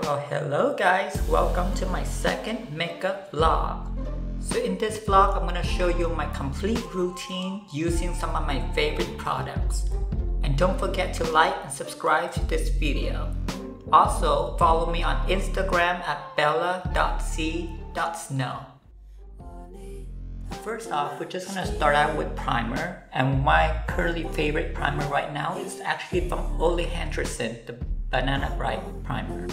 Well, hello guys, welcome to my second makeup vlog. So in this vlog, I'm gonna show you my complete routine using some of my favorite products. And don't forget to like and subscribe to this video. Also, follow me on Instagram at bella.c.snow. First off, we're just gonna start out with primer, and my currently favorite primer right now is actually from Ole Henderson, the Banana Bright primer.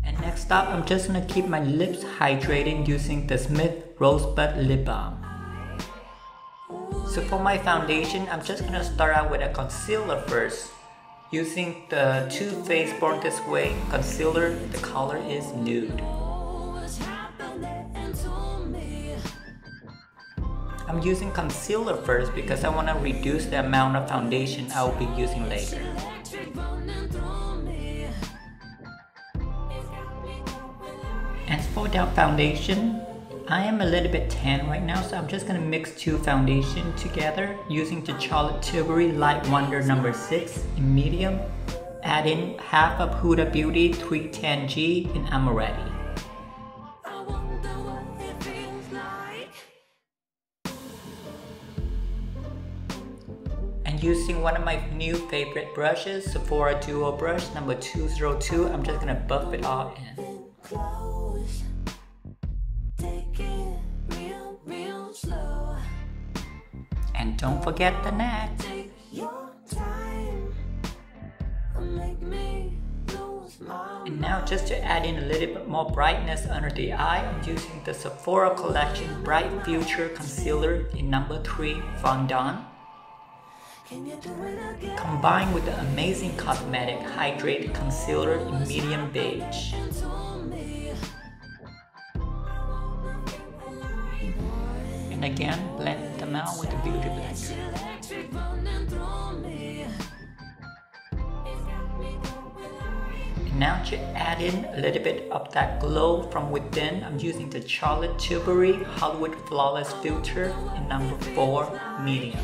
And next up, I'm just gonna keep my lips hydrating using the Smith Rosebud Lip Balm. So for my foundation, I'm just gonna start out with a concealer first, using the Too Faced Born This Way concealer. The color is Nude. I'm using concealer first because I want to reduce the amount of foundation I will be using later. As for that foundation, I am a little bit tan right now, so I'm just going to mix two foundations together using the Charlotte Tilbury Light Wonder No. 6 in medium. Add in half of Huda Beauty 310G in Amaretti. Using one of my new favorite brushes, Sephora Duo Brush number 202, I'm just gonna buff it all in. And don't forget the neck. And now just to add in a little bit more brightness under the eye, I'm using the Sephora Collection Bright Future Concealer in number 3 Fondan, combined with the Amazing Cosmetic Hydrate Concealer in medium beige. And again, blend them out with the Beauty Blender. And now to add in a little bit of that glow from within, I'm using the Charlotte Tilbury Hollywood Flawless Filter in number 4 medium.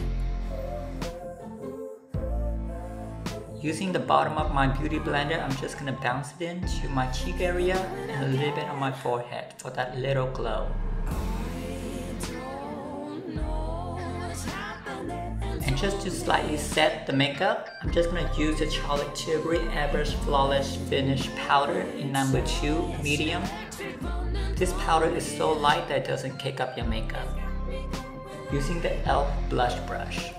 Using the bottom of my Beauty Blender, I'm just gonna bounce it into my cheek area and a little bit on my forehead for that little glow. And just to slightly set the makeup, I'm just gonna use the Charlotte Tilbury Airbrush Flawless Finish Powder in number 2 medium. This powder is so light that it doesn't kick up your makeup. Using the e.l.f. blush brush.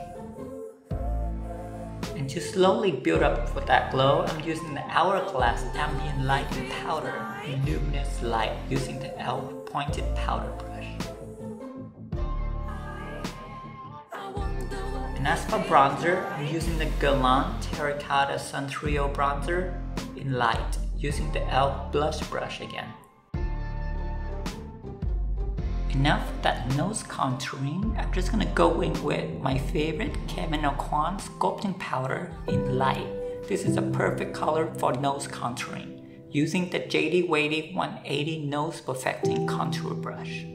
And to slowly build up for that glow, I'm using the Hourglass Ambient Light Powder in Luminous Light using the e.l.f. Pointed Powder Brush. And as for bronzer, I'm using the Glam Terracota Sun Trio Bronzer in Light using the e.l.f. Blush Brush again. Enough of that nose contouring, I'm just gonna go in with my favorite Camel Sculpting Powder in Light. This is a perfect color for nose contouring, using the JD Weighty 180 Nose Perfecting Contour Brush.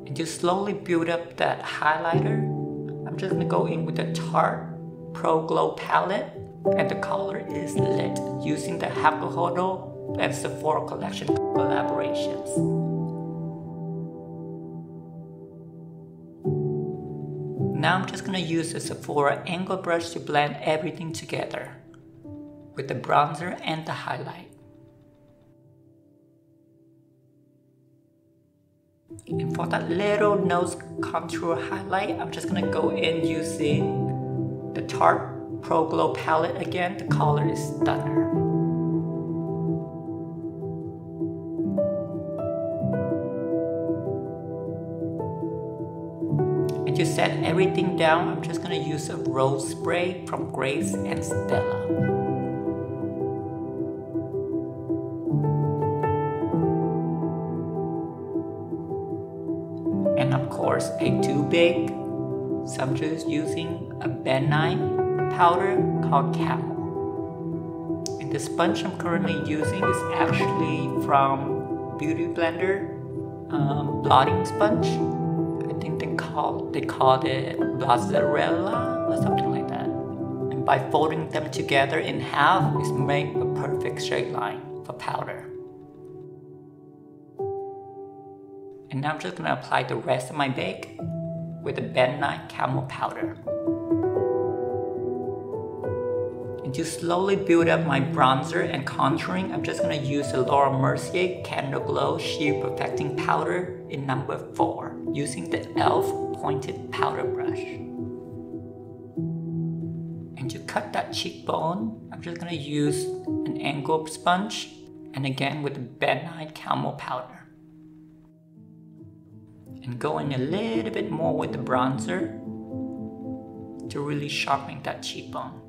And to slowly build up that highlighter, I'm just gonna go in with the Tarteist Pro Glow palette, and the color is Lit, using the Terracota and Sephora Collection collaborations. Now I'm just gonna use the Sephora angle brush to blend everything together with the bronzer and the highlight. And for that little nose contour highlight, I'm just gonna go in using the Tarteist Pro Glow palette again. The color is Stunner. To set everything down, I'm just going to use a rose spray from Grace and Stella. And of course, a too big, so I'm just using a Benye powder called Camel. And the sponge I'm currently using is actually from Beauty Blender blotting sponge. I think the they called it mozzarella or something like that. And by folding them together in half, it's make a perfect straight line for powder. And now I'm just gonna apply the rest of my bake with the Benye Camel powder. And to slowly build up my bronzer and contouring, I'm just gonna use the Laura Mercier Candle Glow Sheer Perfecting Powder in number 4, using the e.l.f. pointed powder brush. And to cut that cheekbone, I'm just gonna use an angled sponge, and again with the Benye Camel powder. And going a little bit more with the bronzer to really sharpen that cheekbone.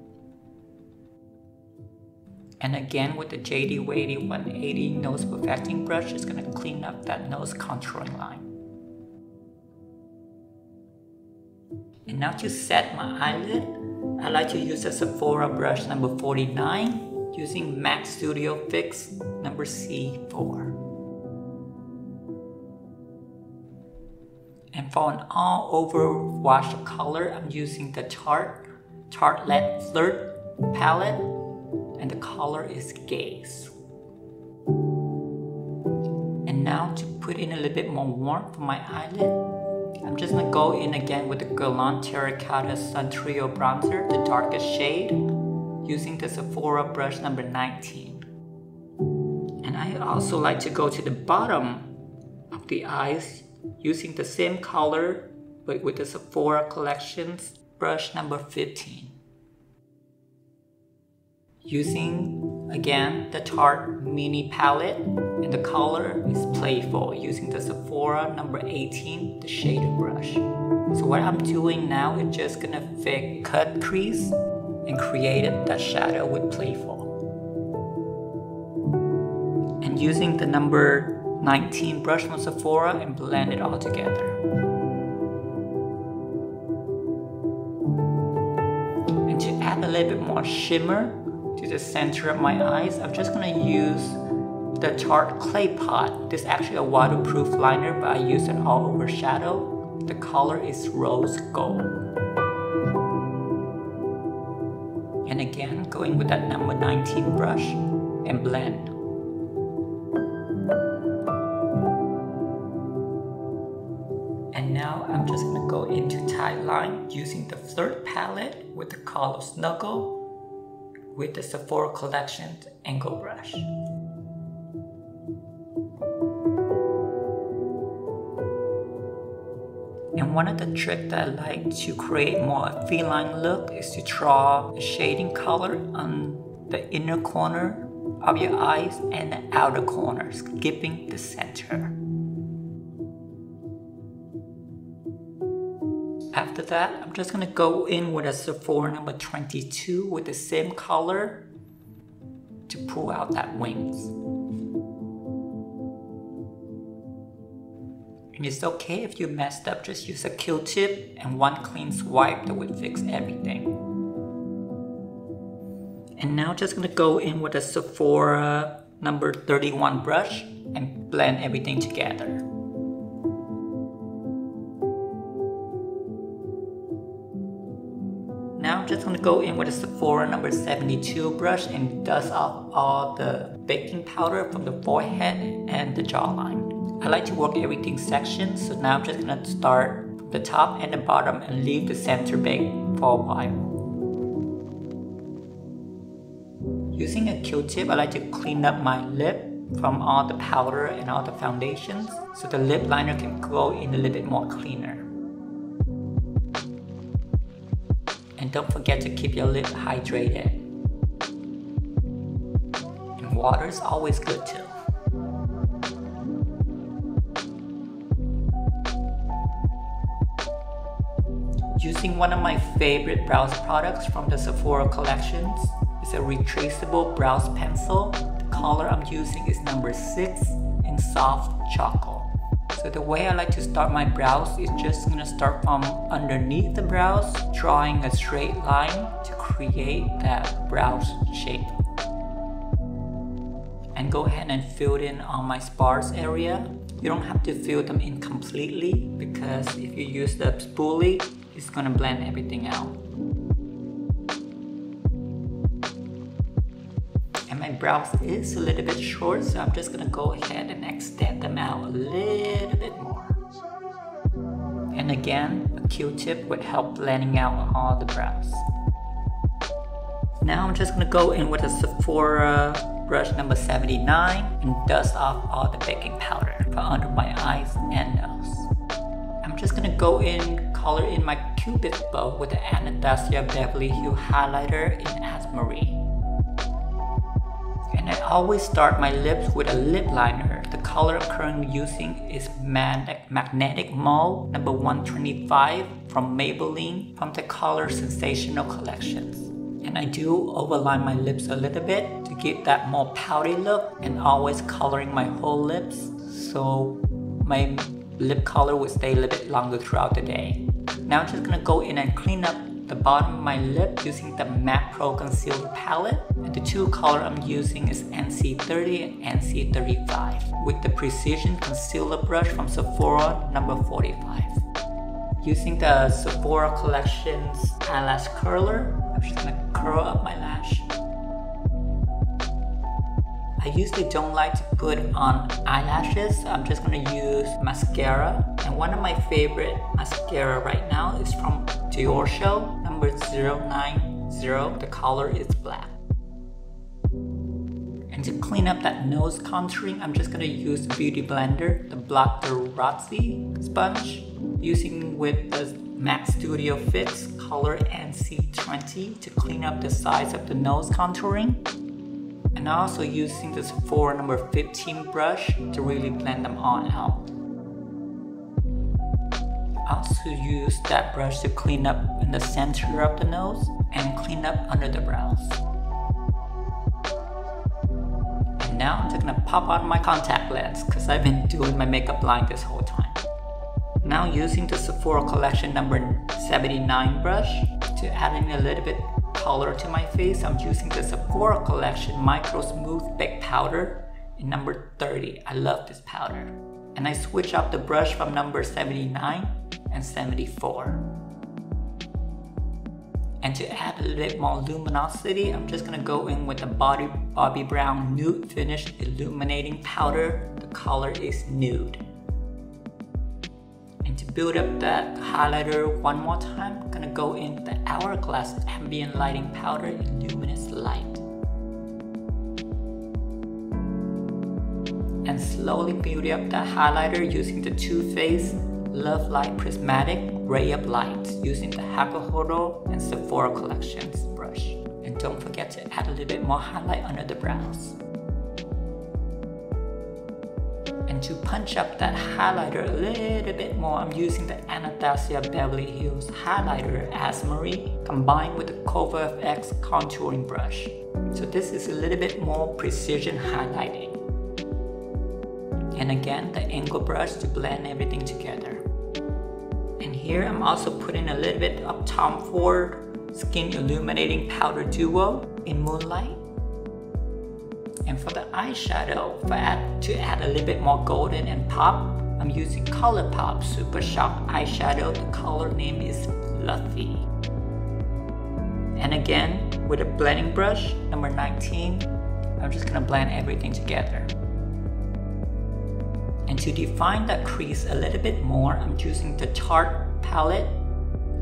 And again with the JD Wady 180 Nose Perfecting Brush, it's going to clean up that nose contouring line. And now to set my eyelid, I like to use the Sephora brush number 49 using MAC Studio Fix number C4. And for an all over wash of color, I'm using the Tarteist Flirt palette, and the color is Gaze. And now to put in a little bit more warmth for my eyelid, I'm just gonna go in again with the Glam Terracota Sun Trio bronzer, the darkest shade, using the Sephora brush number 19. And I also like to go to the bottom of the eyes using the same color but with the Sephora Collections brush number 15. Using again the Tarte Mini palette, and the color is Playful, using the Sephora number 18, the shader brush. So what I'm doing now is just gonna cut crease and create that shadow with Playful. And using the number 19 brush from Sephora and blend it all together. And to add a little bit more shimmer to the center of my eyes, I'm just gonna use the Tarte Clay Pot. This is actually a waterproof liner, but I use an all over shadow. The color is Rose Gold. And again, going with that number 19 brush and blend. And now I'm just gonna go into tight line using the Flirt palette with the color Snuggle with the Sephora Collections Angle brush. And one of the tricks that I like to create more a feline look is to draw a shading color on the inner corner of your eyes and the outer corner, skipping the center. After that, I'm just gonna go in with a Sephora number 22 with the same color to pull out that wings. And it's okay if you messed up, just use a Q-tip and one clean swipe that would fix everything. And now just gonna go in with a Sephora number 31 brush and blend everything together. Now I'm just gonna go in with a Sephora number 72 brush and dust off all the baking powder from the forehead and the jawline. I like to work everything sections, so now I'm just gonna start from the top and the bottom and leave the center bake for a while. Using a Q-tip, I like to clean up my lip from all the powder and all the foundations, so the lip liner can go in a little bit more cleaner. And don't forget to keep your lip hydrated. And water is always good too. Using one of my favorite brows products from the Sephora Collections is a retraceable brows pencil. The color I'm using is number 6 in soft charcoal. So the way I like to start my brows is just gonna start from underneath the brows, drawing a straight line to create that brow shape. And go ahead and fill in on my sparse area You don't have to fill them in completely because if you use the spoolie, it's gonna blend everything out. And my brows is a little bit short, so I'm just gonna go ahead and extend them out a little bit more. And again, a Q-tip would help blending out all the brows. Now I'm just gonna go in with a Sephora brush number 79 and dust off all the baking powder for under my eyes and nose. I'm just gonna go in, color in my Cupid's bow with the Anastasia Beverly Hills highlighter in Amrezy. And I always start my lips with a lip liner. The color I'm currently using is Magnetic Mauve number 125 from Maybelline from the Color Sensational collections. And I do overline my lips a little bit to give that more pouty look, and always coloring my whole lips so my lip color will stay a little bit longer throughout the day. Now I'm just gonna go in and clean up the bottom of my lip using the MAC Pro Concealer palette, and the two color I'm using is NC30 and NC35 with the Precision Concealer brush from Sephora number 45. Using the Sephora Collections eyelash curler, I'm just gonna curl up my lash. I usually don't like to put on eyelashes, so I'm just gonna use mascara. And one of my favorite mascara right now is from Dior Show number 090. The color is black. And to clean up that nose contouring, I'm just gonna use the Beauty Blender, the Block the Rossi sponge, using with the MAC Studio Fix color NC20 to clean up the sides of the nose contouring. And also using the Sephora number 15 brush to really blend them all out. I also use that brush to clean up in the center of the nose and clean up under the brows. And now I'm just gonna pop on my contact lens because I've been doing my makeup blind this whole time. Now using the Sephora Collection number 79 brush to add in a little bit color to my face, I'm using the Sephora Collection Micro Smooth Baked Powder in number 30. I love this powder. And I switch up the brush from number 79 and 74. And to add a little bit more luminosity, I'm just gonna go in with the Bobbi Brown Nude Finish Illuminating Powder. The color is Nude. And to build up that highlighter one more time, I'm gonna go in with the Hourglass Ambient Lighting Powder in Luminous Light. And slowly build up that highlighter using the Too Faced Love Light Prismatic Ray Up Light using the Hakuhodo and Sephora Collections brush. And don't forget to add a little bit more highlight under the brows. And to punch up that highlighter a little bit more, I'm using the Anastasia Beverly Hills highlighter Amrezy combined with the Cova FX contouring brush. So this is a little bit more precision highlighting. And again, the angle brush to blend everything together. And here I'm also putting a little bit of Tom Ford Skin Illuminating Powder Duo in Moonlight. And for the eyeshadow, to add a little bit more golden and pop, I'm using ColourPop Super Shock Eyeshadow. The color name is Fluffy. And again, with a blending brush, number 19, I'm just gonna blend everything together. And to define that crease a little bit more, I'm using the Tarte palette.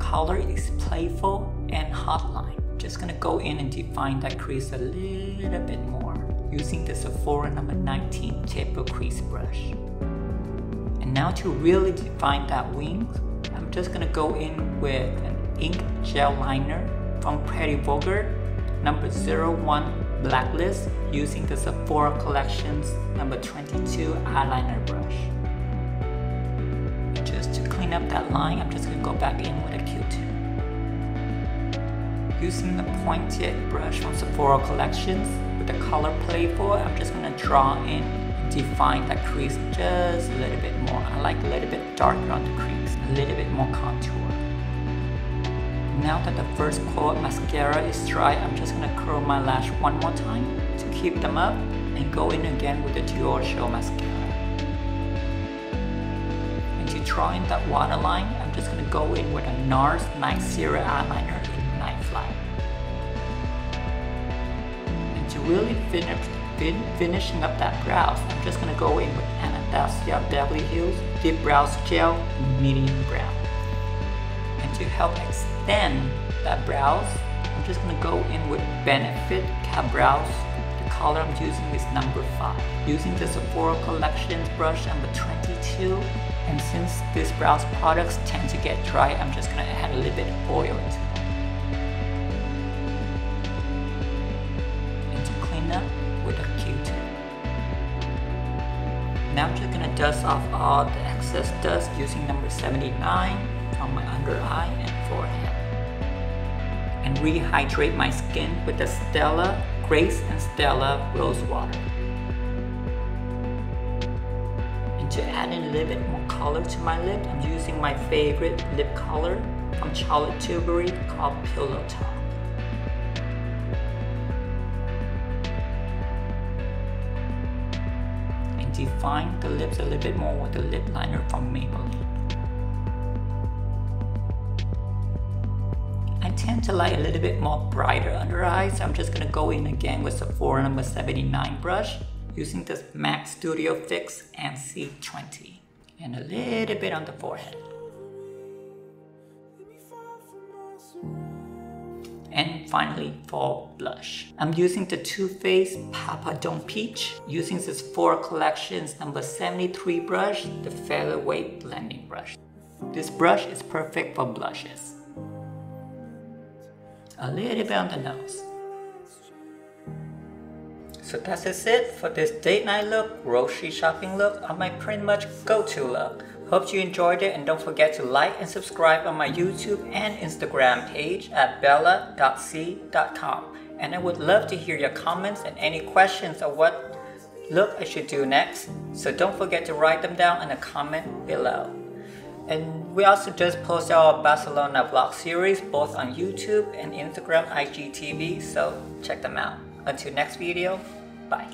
Color is Playful and Hotline. Just gonna go in and define that crease a little bit more using the Sephora number 19 Taper Crease brush. And now to really define that wings, I'm just gonna go in with an ink gel liner from Pretty Vulgar number 01 Blacklist using the Sephora Collections number 22 eyeliner brush. And just to clean up that line, I'm just gonna go back in with a Q-tip. Using the pointed brush from Sephora Collections with the color Playful, I'm just gonna draw in and define that crease just a little bit more. I like a little bit darker on the crease, a little bit more contour. Now that the first coat mascara is dry, I'm just gonna curl my lash one more time to keep them up and go in again with the Dior Show mascara. drawing that waterline, I'm just going to go in with a NARS Night Zero eyeliner in Night Flight. And to really finishing up that brows, I'm just going to go in with Anastasia Beverly Hills Deep Brows Gel in medium brown. And to help extend that brows, I'm just going to go in with Benefit Cap Brows. The color I'm using is number 5. Using the Sephora Collections brush number 22. And since these brows products tend to get dry, I'm just going to add a little bit of oil into them. And to clean up with a Q-tip. Now I'm just going to dust off all the excess dust using number 79 on my under eye and forehead. And rehydrate my skin with the Stella Grace and Stella Rose Water. And to add in a little bit more color to my lip, I'm using my favorite lip color from Charlotte Tilbury called Pillow Talk. And define the lips a little bit more with the lip liner from Maybelline. I tend to like a little bit more brighter under eyes, so I'm just going to go in again with Sephora number 79 brush using this MAC Studio Fix and C20 and a little bit on the forehead. And finally, for blush, I'm using the Too Faced Papa Don't Peach using this Sephora Collections number 73 brush, the Featherweight Blending Brush. This brush is perfect for blushes. A little bit on the nose. So that's it for this date night look, grocery shopping look, on my pretty much go-to look. Hope you enjoyed it, and don't forget to like and subscribe on my YouTube and Instagram page at bella.c.com. And I would love to hear your comments and any questions of what look I should do next. So don't forget to write them down in a comment below. And we also just posted our Barcelona vlog series both on YouTube and Instagram IGTV, so check them out. Until next video, bye.